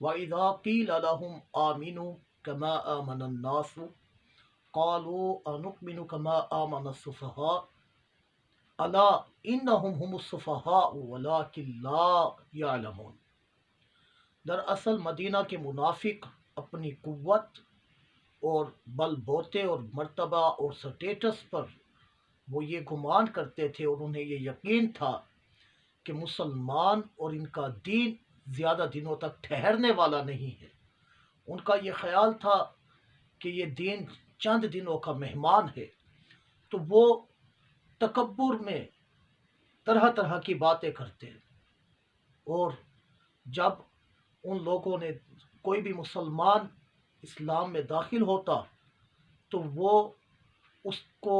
وَإِذَا قِيلَ لَهُمْ آمِنُوا كَمَا آمَنَ النَّاسُ قَالُوا أَنُؤْمِنُ كَمَا آمَنَ السُّفَهَاءُ أَلَا إِنَّهُمْ هُمُ السُّفَهَاءُ وَلَكِنْ لَا يَعْلَمُونَ۔ دراصل مدینہ کے منافق اپنی قوت اور بل بوتے اور مرتبہ اور سٹیٹس پر وہ یہ گمان کرتے تھے اور انہیں یہ یقین تھا کہ مسلمان اور ان کا دین زیادہ دنوں تک ٹھہرنے والا نہیں ہے۔ ان کا یہ خیال تھا کہ یہ دین چند دنوں کا مہمان ہے، تو وہ تکبر میں طرح طرح کی باتیں کرتے ہیں، اور جب ان لوگوں نے کوئی بھی مسلمان اسلام میں داخل ہوتا تو وہ اس کو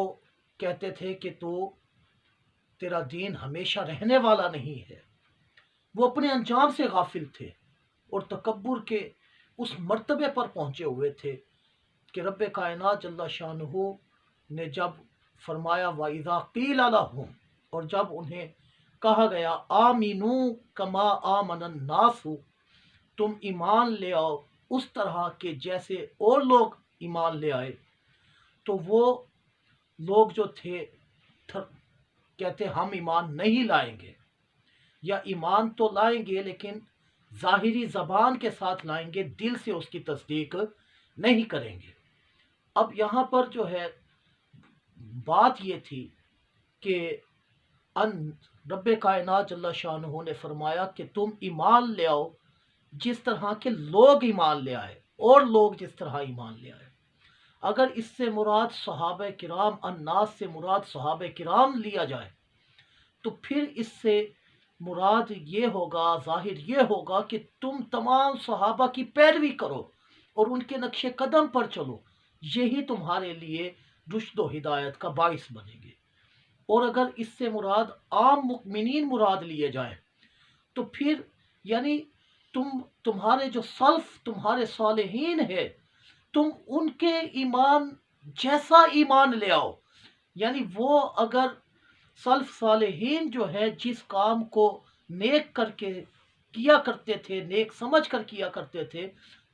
کہتے تھے کہ تیرا دین ہمیشہ رہنے والا نہیں ہے۔ وہ اپنے انجام سے غافل تھے اور تکبر کے اس مرتبے پر پہنچے ہوئے تھے کہ رب کائنات جل شانہ نے جب فرمایا وَإِذَا قِيلَ لَهُمْ، اور جب انہیں کہا گیا آمینوا کما آمن الناس، تم ایمان لے آؤ اس طرح کہ جیسے اور لوگ ایمان لے آئے، تو وہ لوگ جو تھے کہتے ہم ایمان نہیں لائیں گے، یا ایمان تو لائیں گے لیکن ظاہری زبان کے ساتھ لائیں گے، دل سے اس کی تصدیق نہیں کریں گے۔ اب یہاں پر جو ہے بات یہ تھی کہ رب کائنات جل شانہ نے فرمایا کہ تم ایمان لے آؤ جس طرح کے لوگ ایمان لے آئے، اور لوگ جس طرح ایمان لے آئے۔ اگر اس سے مراد صحابہ کرام، الناس سے مراد صحابہ کرام لیا جائے تو پھر اس سے مراد یہ ہوگا، ظاہر یہ ہوگا کہ تم تمام صحابہ کی پیروی کرو اور ان کے نقش قدم پر چلو، یہی تمہارے لیے رشد و ہدایت کا باعث بنیں گے۔ اور اگر اس سے مراد عام مؤمنین مراد لیے جائیں تو پھر یعنی تمہارے جو سلف، تمہارے صالحین ہے، تم ان کے ایمان جیسا ایمان لے آؤ۔ یعنی وہ اگر سلف صالحین جو ہے جس کام کو نیک کر کے کیا کرتے تھے، نیک سمجھ کر کیا کرتے تھے،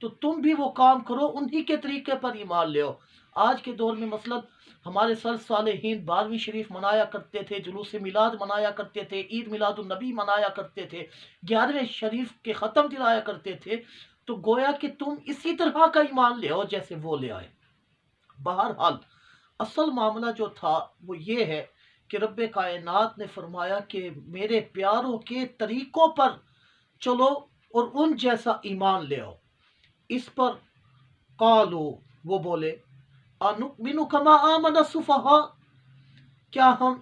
تو تم بھی وہ کام کرو، انہی کے طریقے پر ایمان لے آؤ۔ آج کے دور میں مثلا ہمارے سلف صالحین 12ویں شریف منایا کرتے تھے، جلوس میلاد منایا کرتے تھے، عید میلاد النبی منایا کرتے تھے، 11ویں شریف کے ختم دلایا کرتے تھے، تو گویا کہ تم اسی طرح کا ایمان لے آؤ جیسے وہ لے آئے۔ بہرحال اصل معاملہ جو تھا وہ یہ ہے کہ رب کائنات نے فرمایا کہ میرے پیاروں کے طریقوں پر چلو اور ان جیسا ایمان لے آؤ۔ اس پر قالو، وہ بولے انؤمن کما آمن السفہاء، کیا ہم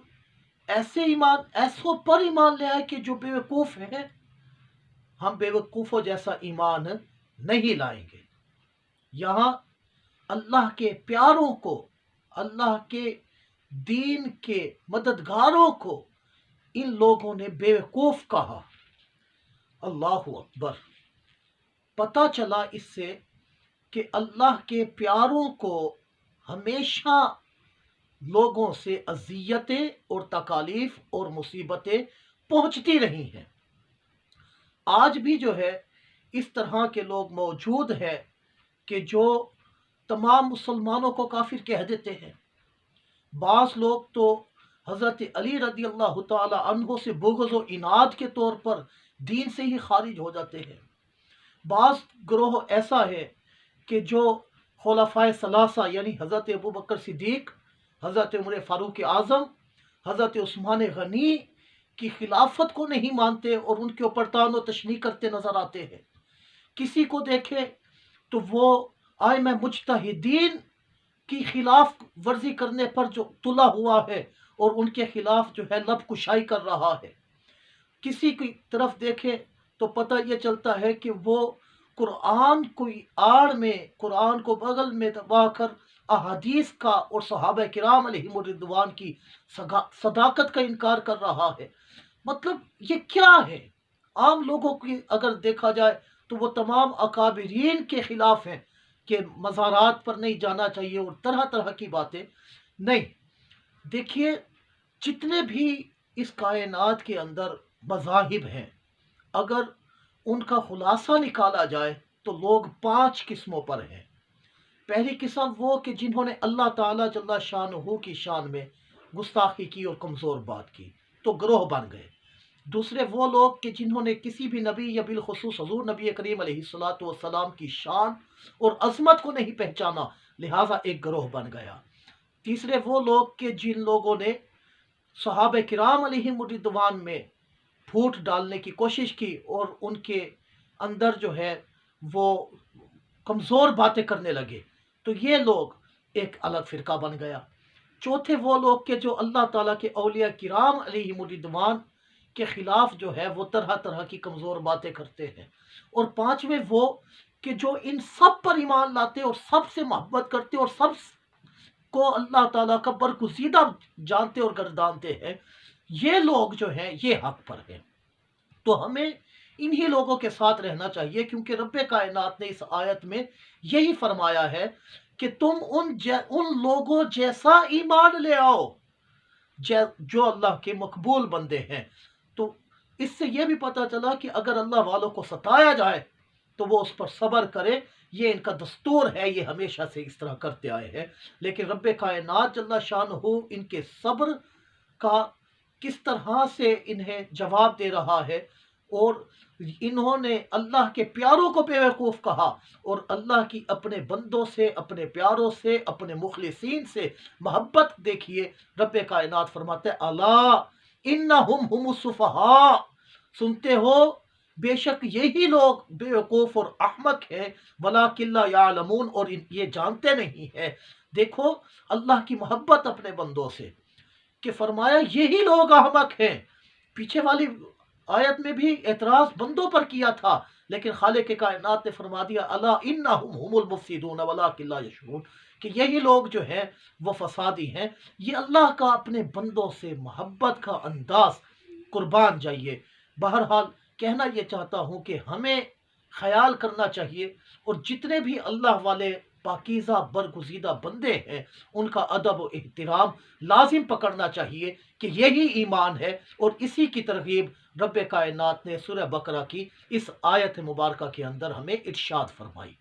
ایسوں پر ایمان لے آئے کہ جو بے وقوف ہیں؟ ہم بے وقوفوں جیسا ایمان نہیں لائیں گے۔ یہاں اللہ کے پیاروں کو، اللہ کے دین کے مددگاروں کو ان لوگوں نے بے وقوف کہا۔ اللہ اکبر۔ پتہ چلا اس سے کہ اللہ کے پیاروں کو ہمیشہ لوگوں سے اذیتیں اور تکالیف اور مصیبتیں پہنچتی رہی ہیں۔ آج بھی جو ہے اس طرح کے لوگ موجود ہیں کہ جو تمام مسلمانوں کو کافر کہہ دیتے ہیں۔ بعض لوگ تو حضرت علی رضی اللہ تعالی عنہ سے بغض و عناد کے طور پر دین سے ہی خارج ہو جاتے ہیں۔ بعض گروہ ایسا ہے کہ جو خلفائے ثلاثہ یعنی حضرت ابوبکر صدیق، حضرت عمر فاروق اعظم، حضرت عثمان غنی کی خلافت کو نہیں مانتے اور ان کے اوپر طعن و تشنیع کرتے نظر آتے ہیں۔ کسی کو دیکھے تو وہ ائمہ مجتہدین کی خلاف ورزی کرنے پر جو تلا ہوا ہے اور ان کے خلاف جو ہے لب کشائی کر رہا ہے۔ کسی کی طرف دیکھے تو پتہ یہ چلتا ہے کہ وہ قرآن کو آڑ میں، قرآن کو بغل میں دبا کر احادیث کا اور صحابہ کرام علیہم الرضوان کی صداقت کا انکار کر رہا ہے۔ مطلب یہ کیا ہے؟ عام لوگوں کی اگر دیکھا جائے تو وہ تمام اکابرین کے خلاف ہیں کہ مزارات پر نہیں جانا چاہیے اور طرح طرح کی باتیں۔ نہیں، دیکھیے جتنے بھی اس کائنات کے اندر مذاہب ہیں، اگر ان کا خلاصہ نکالا جائے تو لوگ 5 قسموں پر ہیں۔ پہلی قسم وہ کہ جنہوں نے اللہ تعالیٰ جل شانہ کی شان میں گستاخی کی اور کمزور بات کی تو گروہ بن گئے۔ دوسرے وہ لوگ کہ جنہوں نے کسی بھی نبی یا بالخصوص حضور نبی کریم علیہ الصلاۃ کی شان اور عظمت کو نہیں پہچانا، لہٰذا ایک گروہ بن گیا۔ تیسرے وہ لوگ کہ جن لوگوں نے صحابہ کرام علیہم الرضوان میں پھوٹ ڈالنے کی کوشش کی اور ان کے اندر جو ہے وہ کمزور باتیں کرنے لگے، تو یہ لوگ ایک الگ فرقہ بن گیا۔ چوتھے وہ لوگ کہ جو اللہ تعالیٰ کے اولیاء کرام علیہم الرضوان کے خلاف جو ہے وہ طرح طرح کی کمزور باتیں کرتے ہیں۔ اور پانچویں وہ کہ جو ان سب پر ایمان لاتے اور سب سے محبت کرتے اور سب کو اللہ تعالیٰ کا برگزیدہ جانتے اور گردانتے ہیں، یہ لوگ جو ہیں یہ حق پر ہیں۔ تو ہمیں انہی لوگوں کے ساتھ رہنا چاہیے، کیونکہ رب کائنات نے اس آیت میں یہی فرمایا ہے کہ تم ان لوگوں جیسا ایمان لے آؤ جو اللہ کے مقبول بندے ہیں۔ تو اس سے یہ بھی پتہ چلا کہ اگر اللہ والوں کو ستایا جائے تو وہ اس پر صبر کرے، یہ ان کا دستور ہے، یہ ہمیشہ سے اس طرح کرتے آئے ہیں۔ لیکن رب کائنات جل شانہ ان کے صبر کا کس طرح سے انہیں جواب دے رہا ہے، اور انہوں نے اللہ کے پیاروں کو بے وقوف کہا، اور اللہ کی اپنے بندوں سے، اپنے پیاروں سے، اپنے مخلصین سے محبت دیکھیے۔ رب کائنات فرماتے ہیں الا انہم ہم السفہاء، سنتے ہو بے شک یہی لوگ بے وقوف اور احمق ہیں، ولکن لا یعلمون، اور یہ جانتے نہیں ہیں۔ دیکھو اللہ کی محبت اپنے بندوں سے کہ فرمایا یہی لوگ احمق ہیں۔ پیچھے والی آیت میں بھی اعتراض بندوں پر کیا تھا، لیکن خالق کائنات نے فرما دیا الا انہم ہم المفسدون ولکن لا یشعرون، کہ یہی لوگ جو ہیں وہ فسادی ہیں۔ یہ اللہ کا اپنے بندوں سے محبت کا انداز قربان جائیے۔ بہرحال کہنا یہ چاہتا ہوں کہ ہمیں خیال کرنا چاہیے، اور جتنے بھی اللہ والے پاکیزہ برگزیدہ بندے ہیں ان کا ادب و احترام لازم پکڑنا چاہیے کہ یہی ایمان ہے، اور اسی کی ترغیب رب کائنات نے سورہ بقرہ کی اس آیت مبارکہ کے اندر ہمیں ارشاد فرمائی۔